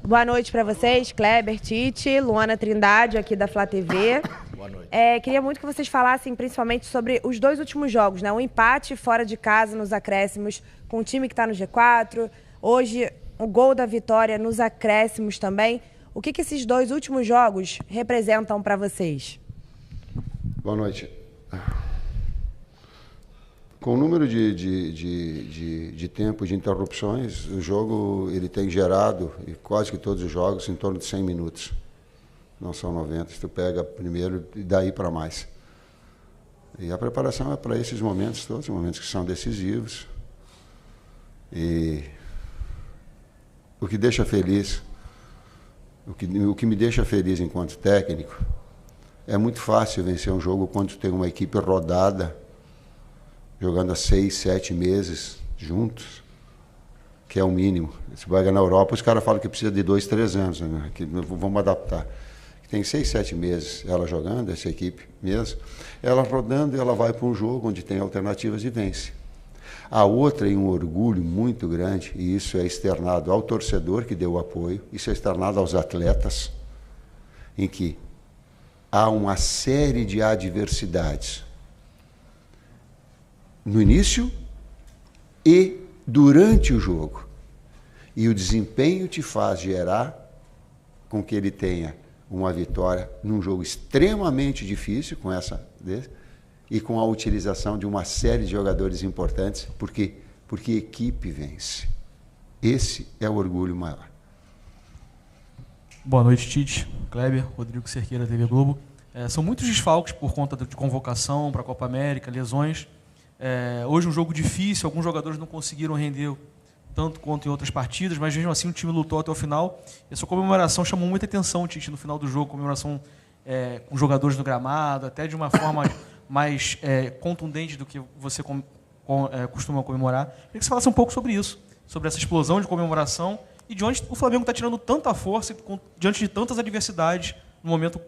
Boa noite para vocês, Kleber, Tite, Luana Trindade, aqui da Flá TV. Boa noite. Queria muito que vocês falassem principalmente sobre os dois últimos jogos, né? Um empate fora de casa nos acréscimos com o time que está no G4. Hoje, o gol da vitória nos acréscimos também. O que esses dois últimos jogos representam para vocês? Boa noite. Com o número de tempo de interrupções, o jogo ele tem gerado, e quase que todos os jogos, em torno de 100 minutos. Não são 90, se tu pega primeiro e daí para mais. E a preparação é para esses momentos todos, momentos que são decisivos. E o que deixa feliz, o que me deixa feliz enquanto técnico, é muito fácil vencer um jogo quando tu tem uma equipe rodada, jogando há 6, 7 meses juntos, que é o mínimo. Se vai na Europa, os caras falam que precisa de 2, 3 anos, né? Que vamos adaptar. Tem 6, 7 meses ela jogando, essa equipe mesmo, ela rodando e ela vai para um jogo onde tem alternativas e vence. A outra, em um orgulho muito grande, e isso é externado ao torcedor que deu o apoio, isso é externado aos atletas, em que há uma série de adversidades no início e durante o jogo. E o desempenho te faz gerar com que ele tenha uma vitória num jogo extremamente difícil, com essa e com a utilização de uma série de jogadores importantes, porque equipe vence. Esse é o orgulho maior. Boa noite, Tite, Kleber, Rodrigo Cerqueira, TV Globo. São muitos desfalques por conta de convocação para a Copa América, lesões. Hoje um jogo difícil, alguns jogadores não conseguiram render tanto quanto em outras partidas, mas mesmo assim o time lutou até o final. E a sua comemoração chamou muita atenção, Tite, no final do jogo, comemoração com jogadores no gramado, até de uma forma mais contundente do que você costuma comemorar. Queria que você falasse um pouco sobre isso, sobre essa explosão de comemoração e de onde o Flamengo está tirando tanta força diante de tantas adversidades no momento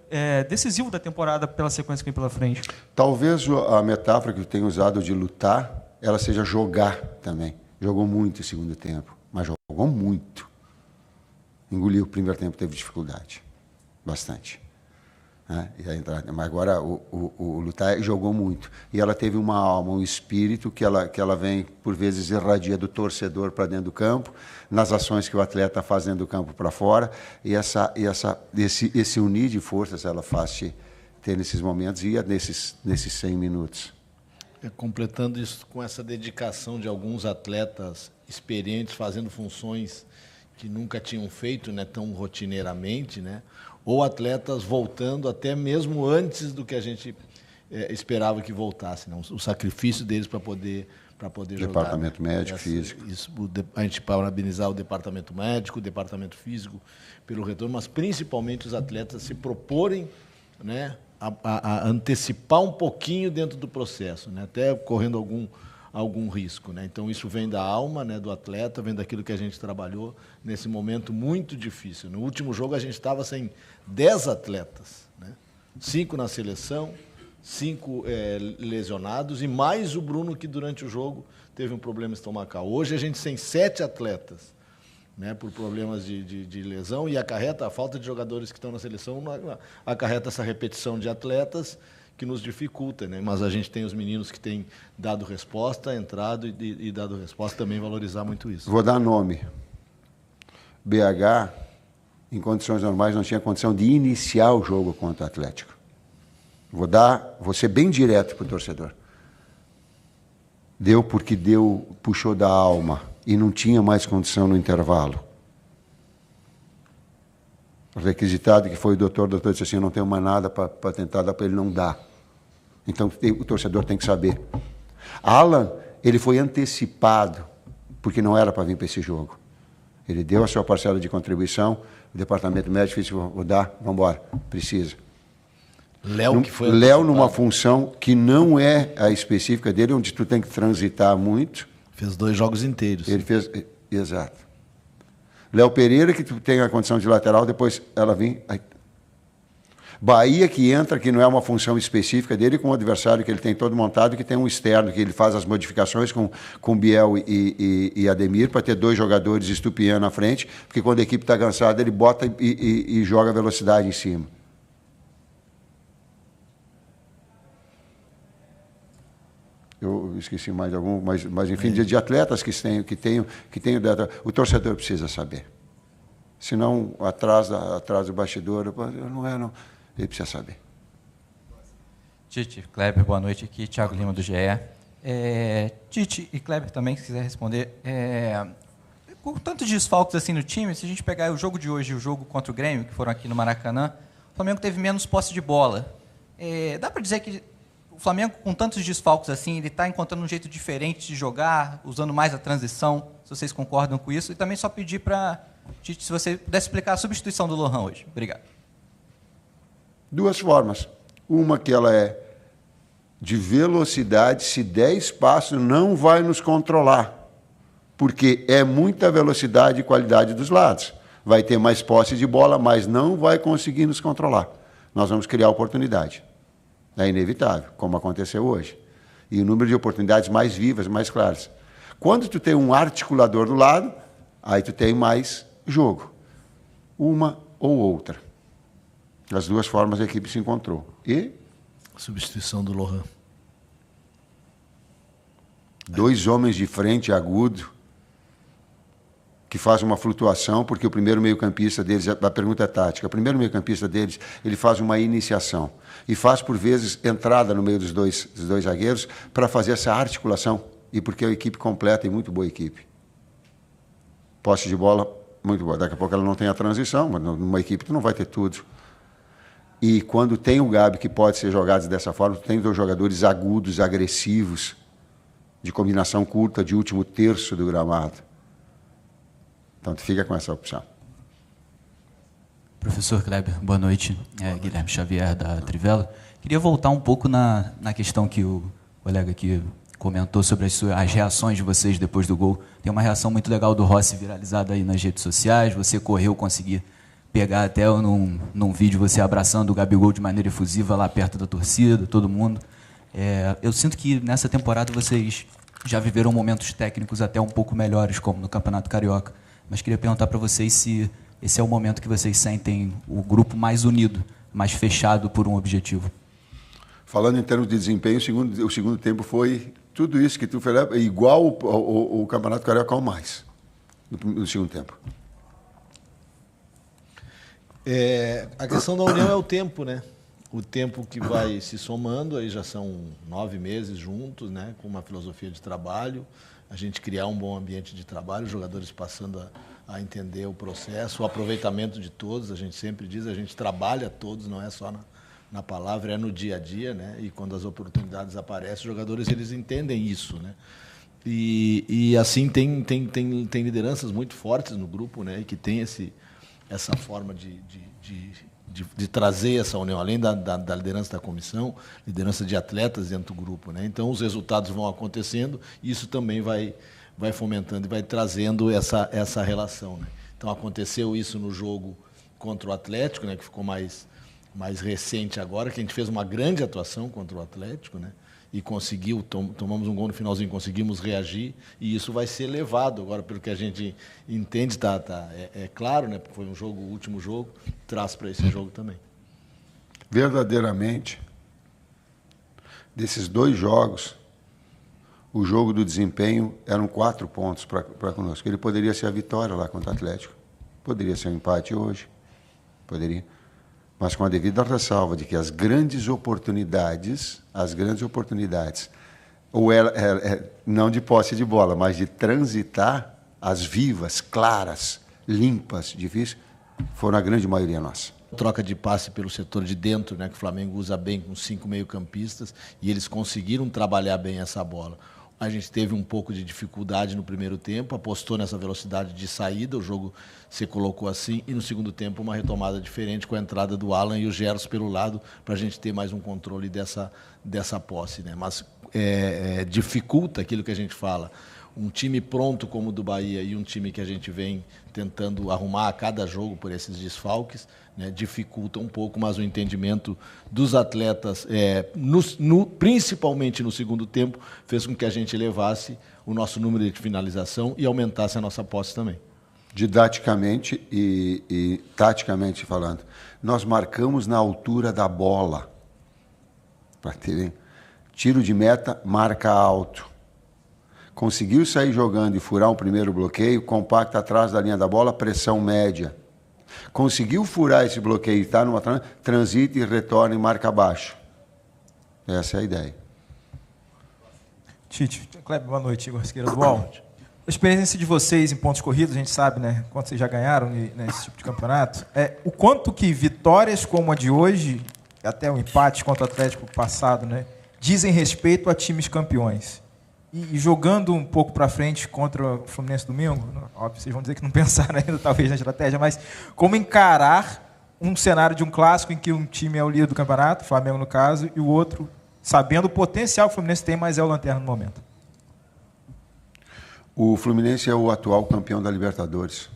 decisivo da temporada, pela sequência que vem pela frente. Talvez a metáfora que eu tenho usado de lutar, ela seja jogar também. Jogou muito o segundo tempo, mas jogou muito. Engoliu o primeiro tempo, teve dificuldade. Bastante. Mas agora o lutar jogou muito. E ela teve uma alma, um espírito que ela vem, por vezes, irradia do torcedor para dentro do campo, nas ações que o atleta faz dentro do campo para fora, e esse unir de forças ela faz ter nesses momentos e nesses 100 minutos. Completando isso com essa dedicação de alguns atletas experientes, fazendo funções que nunca tinham feito, né, tão rotineiramente, né? Ou atletas voltando até mesmo antes do que a gente esperava que voltasse, né? O sacrifício deles para poder jogar. Departamento médico, físico. A gente parabenizar o departamento médico, o departamento físico pelo retorno, mas principalmente os atletas se proporem, né, a antecipar um pouquinho dentro do processo, né, até correndo algum risco, né? Então isso vem da alma, né, do atleta, vem daquilo que a gente trabalhou nesse momento muito difícil. No último jogo a gente estava sem 10 atletas, né? 5 na seleção, 5 lesionados e mais o Bruno, que durante o jogo teve um problema estomacal. Hoje a gente tem 7 atletas, né, por problemas de lesão, e a falta de jogadores que estão na seleção acarreta essa repetição de atletas que nos dificulta, né? Mas a gente tem os meninos que têm dado resposta, entrado e dado resposta, também valorizar muito isso. Vou dar nome. BH, em condições normais, não tinha condição de iniciar o jogo contra o Atlético. Vou ser bem direto para o torcedor. Deu porque puxou da alma e não tinha mais condição no intervalo. O requisitado que foi o doutor disse assim, eu não tenho mais nada para tentar dar para ele, não dá. Então o torcedor tem que saber. Alan, ele foi antecipado, porque não era para vir para esse jogo. Ele deu a sua parcela de contribuição, o departamento médico disse, vou dar, vamos embora, precisa. Léo, numa função que não é a específica dele, onde tu tem que transitar muito. Fez 2 jogos inteiros. Ele fez, exato. Léo Pereira, que tu tem a condição de lateral, depois ela vem... Bahia que entra, que não é uma função específica dele, com o adversário que ele tem todo montado, que tem um externo, que ele faz as modificações com Biel e Ademir, para ter 2 jogadores Estupiã na frente, porque quando a equipe está cansada, ele bota e joga velocidade em cima. Eu esqueci mais de algum, mas enfim, de atletas que tenham o torcedor precisa saber. Senão, atrás do bastidor, não. Ele precisa saber. Tite, Kleber, boa noite. Aqui, Thiago Lima, do GE. Tite e Kleber também, se quiser responder. Com tantos desfalques assim no time, se a gente pegar o jogo de hoje e o jogo contra o Grêmio, que foram aqui no Maracanã, o Flamengo teve menos posse de bola. Dá para dizer que o Flamengo, com tantos desfalques assim, ele está encontrando um jeito diferente de jogar, usando mais a transição, se vocês concordam com isso? E também só pedir para Tite, se você pudesse explicar a substituição do Lohan hoje. Obrigado. 2 formas. Uma que ela é de velocidade, se 10 passos não vai nos controlar, porque é muita velocidade e qualidade dos lados. Vai ter mais posse de bola, mas não vai conseguir nos controlar. Nós vamos criar oportunidade. É inevitável, como aconteceu hoje. E o número de oportunidades mais vivas, mais claras. Quando tu tem um articulador do lado, aí tu tem mais jogo. Uma ou outra. Das 2 formas a equipe se encontrou. E? Substituição do Lohan. 2 homens de frente, agudo, que faz uma flutuação, porque o primeiro meio-campista deles, a pergunta é tática, o primeiro meio-campista deles, ele faz uma iniciação. E faz, por vezes, entrada no meio dos dois zagueiros para fazer essa articulação. E porque é uma equipe completa e muito boa equipe. Posse de bola, muito boa. Daqui a pouco ela não tem a transição, mas numa equipe tu não vai ter tudo. E quando tem o Gabi, que pode ser jogado dessa forma, tu tem 2 jogadores agudos, agressivos, de combinação curta, de último terço do gramado. Então, tu fica com essa opção. Professor Kleber, boa noite. Guilherme Xavier, da Trivela. Queria voltar um pouco na questão que o colega aqui comentou sobre as reações de vocês depois do gol. Tem uma reação muito legal do Rossi viralizada aí nas redes sociais. Você correu, conseguir pegar até num vídeo você abraçando o Gabigol de maneira efusiva lá perto da torcida, todo mundo. Eu sinto que nessa temporada vocês já viveram momentos técnicos até um pouco melhores, como no Campeonato Carioca. Mas queria perguntar para vocês se esse é o momento que vocês sentem o grupo mais unido, mais fechado por um objetivo. Falando em termos de desempenho, o segundo tempo foi tudo isso que tu fez, igual o Campeonato Carioca ou mais, no segundo tempo. A questão da união é o tempo, né? O tempo que vai se somando, aí já são 9 meses juntos, né? Com uma filosofia de trabalho, a gente criar um bom ambiente de trabalho, os jogadores passando a entender o processo, o aproveitamento de todos, a gente sempre diz, a gente trabalha todos, não é só na palavra, é no dia a dia, né? E quando as oportunidades aparecem, os jogadores eles entendem isso, né? E assim tem lideranças muito fortes no grupo, né? E que tem essa forma de trazer essa união, além da liderança da comissão, liderança de atletas dentro do grupo, né? Então os resultados vão acontecendo e isso também vai fomentando e vai trazendo essa relação, né? Então aconteceu isso no jogo contra o Atlético, né? Que ficou mais recente agora, que a gente fez uma grande atuação contra o Atlético, né? E conseguiu, tomamos um gol no finalzinho, conseguimos reagir, e isso vai ser levado agora, pelo que a gente entende, é claro, né? Porque foi o último jogo, traz para esse jogo também. Verdadeiramente, desses 2 jogos, o jogo do desempenho eram 4 pontos para conosco. Ele poderia ser a vitória lá contra o Atlético, poderia ser um empate hoje, poderia, mas com a devida ressalva de que as grandes oportunidades, ou não de posse de bola, mas de transitar, as vivas, claras, limpas, difíceis, foram a grande maioria nossa. Troca de passe pelo setor de dentro, né, que o Flamengo usa bem com 5 meio-campistas, e eles conseguiram trabalhar bem essa bola. A gente teve um pouco de dificuldade no primeiro tempo, apostou nessa velocidade de saída, o jogo se colocou assim, e no segundo tempo uma retomada diferente com a entrada do Alan e o Gerson pelo lado, para a gente ter mais um controle dessa posse, né? Mas dificulta aquilo que a gente fala. um time pronto como o do Bahia e um time que a gente vem tentando arrumar a cada jogo por esses desfalques, né, dificulta um pouco, mas o entendimento dos atletas, principalmente no segundo tempo, fez com que a gente elevasse o nosso número de finalização e aumentasse a nossa posse também. Didaticamente e taticamente falando, nós marcamos na altura da bola. Para terem tiro de meta, marca alto. Conseguiu sair jogando e furar um primeiro bloqueio, compacta atrás da linha da bola, pressão média. Conseguiu furar esse bloqueio, está numa transita e retorna e marca baixo. Essa é a ideia. Tite, Kleber, boa noite, Igor Siqueira do UOL. A experiência de vocês em pontos corridos, a gente sabe, né, quanto vocês já ganharam nesse tipo de campeonato, o quanto que vitórias como a de hoje, até o empate contra o Atlético passado, né, dizem respeito a times campeões. E jogando um pouco para frente contra o Fluminense domingo, óbvio, vocês vão dizer que não pensaram ainda, talvez, na estratégia, mas como encarar um cenário de um clássico em que um time é o líder do campeonato, o Flamengo no caso, e o outro, sabendo o potencial que o Fluminense tem, mas é o lanterna no momento? O Fluminense é o atual campeão da Libertadores.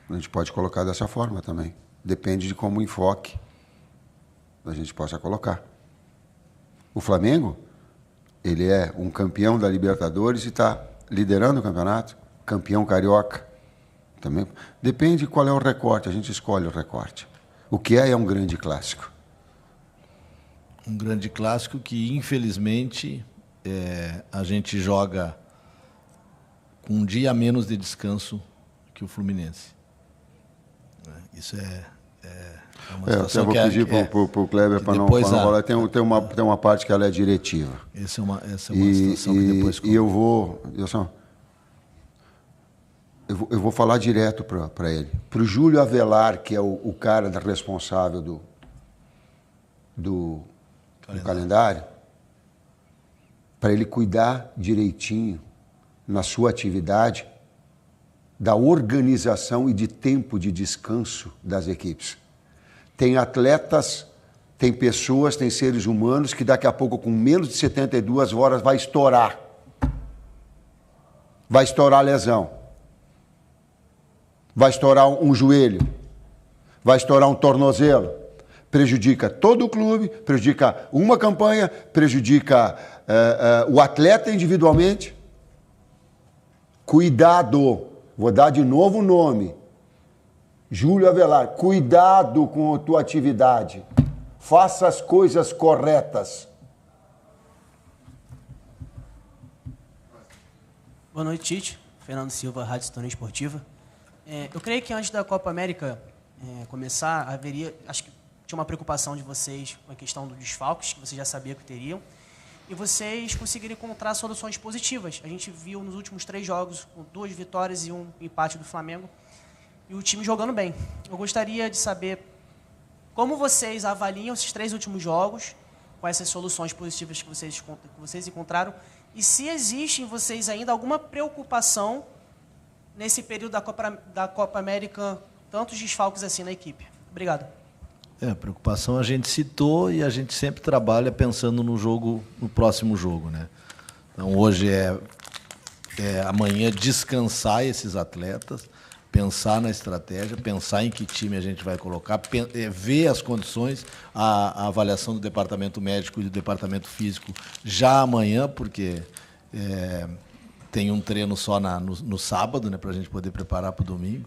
A gente pode colocar dessa forma também. Depende de como o enfoque a gente possa colocar. O Flamengo, ele é um campeão da Libertadores e está liderando o campeonato, campeão carioca. Também. Depende de qual é o recorte, a gente escolhe o recorte. O que é um grande clássico. Um grande clássico que, infelizmente, a gente joga com um dia a menos de descanso que o Fluminense. Isso é uma situação eu vou pedir para o Kleber para não falar. Tem uma parte que ela é diretiva. Essa é uma situação que depois... E eu vou falar direto para ele. Para o Júlio Avelar, que é o cara responsável do calendário, para ele cuidar direitinho na sua atividade da organização e de tempo de descanso das equipes. Tem atletas, tem pessoas, tem seres humanos que daqui a pouco, com menos de 72 horas, vai estourar. Vai estourar a lesão. Vai estourar um joelho. Vai estourar um tornozelo. Prejudica todo o clube, prejudica uma campanha, prejudica o atleta individualmente. Cuidado, vou dar de novo o nome. Júlio Avelar, cuidado com a tua atividade. Faça as coisas corretas. Boa noite, Tite. Fernando Silva, Rádio Sintonia Esportiva. Eu creio que antes da Copa América começar, acho que tinha uma preocupação de vocês com a questão dos desfalques, que vocês já sabiam que teriam, e vocês conseguiram encontrar soluções positivas. A gente viu nos últimos 3 jogos, com 2 vitórias e um empate do Flamengo, e o time jogando bem. Eu gostaria de saber como vocês avaliam esses 3 últimos jogos, com essas soluções positivas que vocês encontraram, e se existe em vocês ainda alguma preocupação nesse período da Copa América, tantos desfalques assim na equipe. Obrigado. A preocupação a gente citou e a gente sempre trabalha pensando no próximo jogo, né? Então hoje amanhã descansar esses atletas, pensar na estratégia, pensar em que time a gente vai colocar, ver as condições, a avaliação do departamento médico e do departamento físico já amanhã, porque tem um treino só no sábado, né, para a gente poder preparar para o domingo.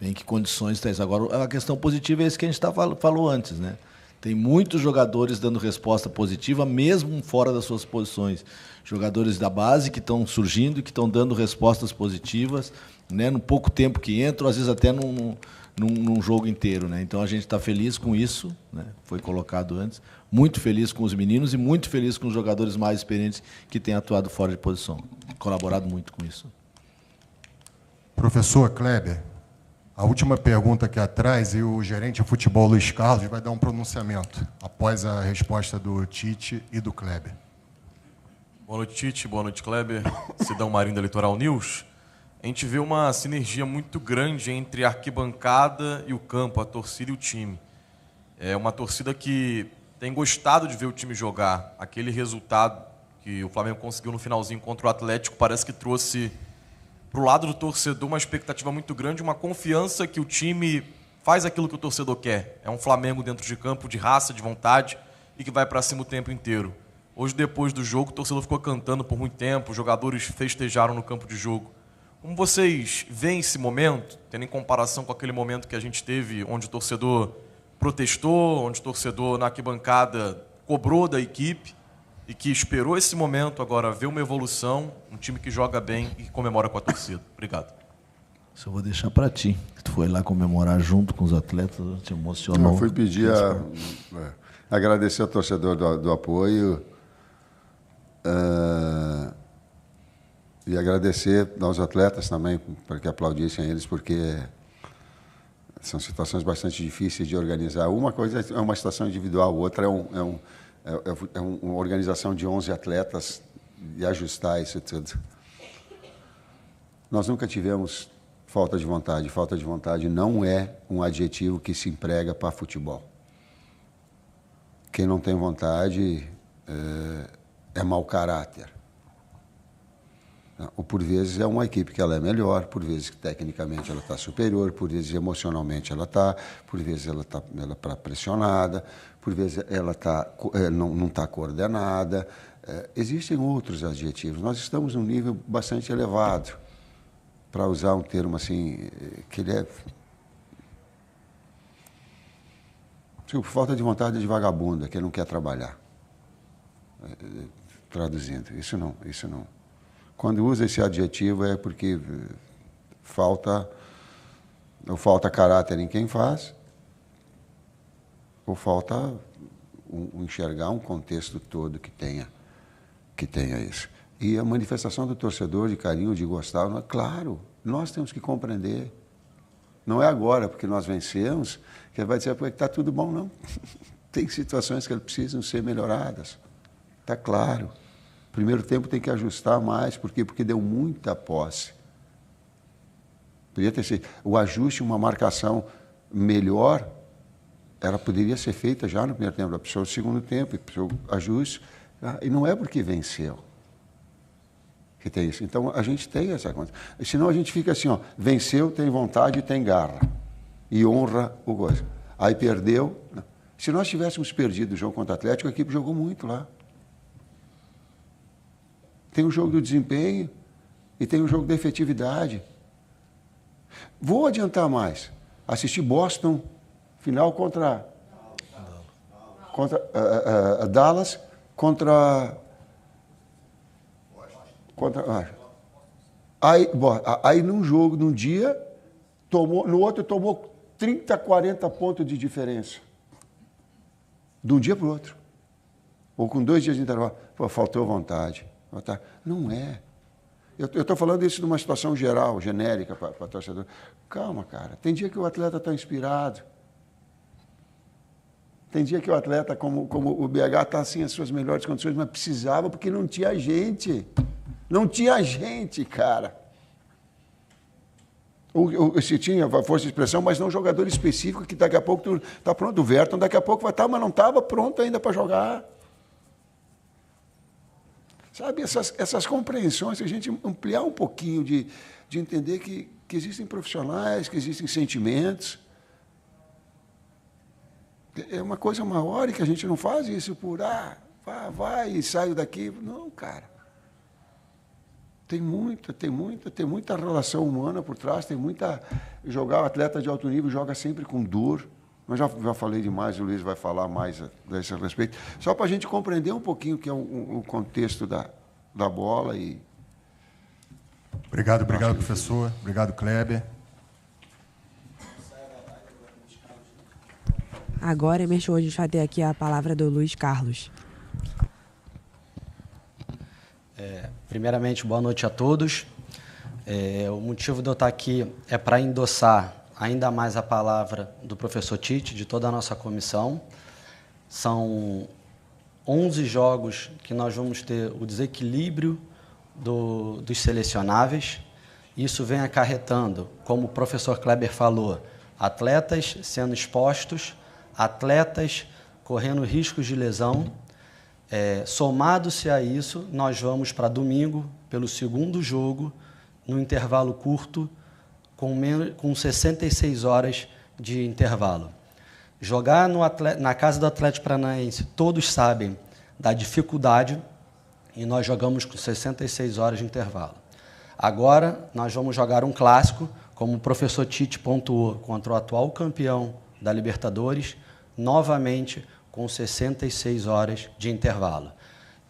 Em que condições está isso? Agora, a questão positiva é isso que a gente falou antes, né? Tem muitos jogadores dando resposta positiva, mesmo fora das suas posições. Jogadores da base que estão surgindo e que estão dando respostas positivas, né, no pouco tempo que entram, às vezes até num jogo inteiro, né? Então a gente está feliz com isso, né? Foi colocado antes, muito feliz com os meninos e muito feliz com os jogadores mais experientes que têm atuado fora de posição, colaborado muito com isso. Professor Kleber, a última pergunta aqui atrás, e o gerente de futebol Luiz Carlos vai dar um pronunciamento após a resposta do Tite e do Kleber. Boa noite, Tite. Boa noite, Kleber. Cidão Marinho da Litoral News. A gente vê uma sinergia muito grande entre a arquibancada e o campo, a torcida e o time. É uma torcida que tem gostado de ver o time jogar. Aquele resultado que o Flamengo conseguiu no finalzinho contra o Atlético, parece que trouxe para o lado do torcedor uma expectativa muito grande, uma confiança que o time faz aquilo que o torcedor quer. É um Flamengo dentro de campo, de raça, de vontade, e que vai para cima o tempo inteiro. Hoje, depois do jogo, o torcedor ficou cantando por muito tempo, os jogadores festejaram no campo de jogo. Como vocês veem esse momento, tendo em comparação com aquele momento que a gente teve, onde o torcedor protestou, onde o torcedor na arquibancada cobrou da equipe, e que esperou esse momento agora ver uma evolução, um time que joga bem e que comemora com a torcida. Obrigado. Isso eu vou deixar para ti. Tu foi lá comemorar junto com os atletas, te emocionou. Eu fui pedir agradecer ao torcedor do apoio e agradecer aos atletas também, para que aplaudissem eles, porque são situações bastante difíceis de organizar. Uma coisa é uma situação individual, outra é uma organização de 11 atletas e ajustar isso tudo. Nós nunca tivemos falta de vontade. Falta de vontade não é um adjetivo que se emprega para futebol. Quem não tem vontade é mau caráter. Ou por vezes é uma equipe que ela é melhor, por vezes tecnicamente ela está superior, por vezes emocionalmente ela está, por vezes ela está pressionada, por vezes ela não está coordenada. Existem outros adjetivos. Nós estamos num nível bastante elevado, para usar um termo assim, que ele é... falta de vontade de vagabunda, que não quer trabalhar. Traduzindo, isso não. Quando usa esse adjetivo é porque falta caráter em quem faz, ou falta enxergar um contexto todo que tenha isso. E a manifestação do torcedor de carinho, de gostar, claro, nós temos que compreender. Não é agora, porque nós vencemos, que vai dizer que está tudo bom, não. Tem situações que precisam ser melhoradas. Está claro. Primeiro tempo tem que ajustar mais, por quê? Porque deu muita posse. Podia ter sido o ajuste, uma marcação melhor, ela poderia ser feita já no primeiro tempo, a pessoa no segundo tempo, o ajuste, e não é porque venceu que tem isso. Então, a gente tem essa conta. Senão a gente fica assim, venceu, tem vontade e tem garra, e honra o coisa. Aí perdeu. Se nós tivéssemos perdido o jogo contra o Atlético, a equipe jogou muito lá. Tem o jogo do desempenho e tem o jogo da efetividade. Vou adiantar mais. Assisti Boston, final contra Dallas, aí num jogo, num dia, no outro tomou 30, 40 pontos de diferença. De um dia para o outro. Ou com 2 dias de intervalo. Faltou vontade. Não é. Eu estou falando isso de uma situação geral, genérica para torcedor. Calma, cara. Tem dia que o atleta está inspirado. Tem dia que o atleta, como o BH, está assim, as suas melhores condições, mas precisava porque não tinha gente. Não tinha gente, cara. Se tinha força de expressão, mas não jogador específico que daqui a pouco está pronto. O Verton daqui a pouco vai estar, mas não estava pronto ainda para jogar. Sabe, essas compreensões, a gente ampliar um pouquinho de entender que existem profissionais, que existem sentimentos. É uma coisa maior e que a gente não faz isso por, vai e saio daqui. Não, cara. Tem muita relação humana por trás, tem muita... Jogar o atleta de alto nível joga sempre com dor. Mas já falei demais, o Luiz vai falar mais a esse respeito. Só para a gente compreender um pouquinho o que é o contexto da bola. Obrigado, professor. Obrigado, Kleber. Agora, Emerson, a gente vai ter aqui a palavra do Luiz Carlos. Primeiramente, boa noite a todos. O motivo de eu estar aqui é para endossar ainda mais a palavra do professor Tite, de toda a nossa comissão. São 11 jogos que nós vamos ter o desequilíbrio dos selecionáveis. Isso vem acarretando, como o professor Kleber falou, atletas sendo expostos, atletas correndo riscos de lesão. Somado-se a isso, nós vamos para domingo, pelo segundo jogo, no intervalo curto, com 66 horas de intervalo. Jogar na casa do Atlético Paranaense, todos sabem da dificuldade, e nós jogamos com 66 horas de intervalo. Agora, nós vamos jogar um clássico, como o professor Tite pontuou, contra o atual campeão da Libertadores, novamente com 66 horas de intervalo.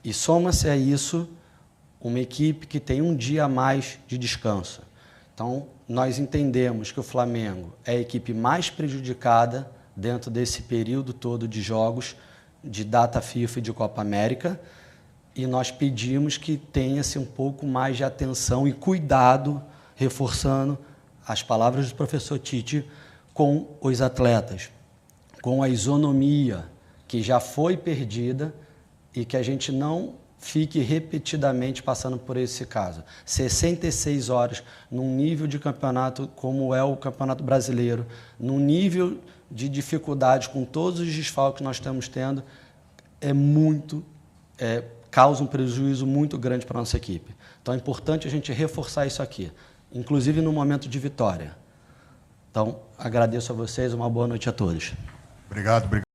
E soma-se a isso uma equipe que tem um dia a mais de descanso. Então, nós entendemos que o Flamengo é a equipe mais prejudicada dentro desse período todo de jogos de data FIFA e de Copa América, e nós pedimos que tenha-se um pouco mais de atenção e cuidado, reforçando as palavras do professor Tite, com os atletas, com a isonomia que já foi perdida e que a gente não fique repetidamente passando por esse caso. 66 horas num nível de campeonato como é o Campeonato Brasileiro, num nível de dificuldade com todos os desfalques que nós estamos tendo, causa um prejuízo muito grande para a nossa equipe. Então é importante a gente reforçar isso aqui, inclusive no momento de vitória. Então, agradeço a vocês, uma boa noite a todos. Obrigado.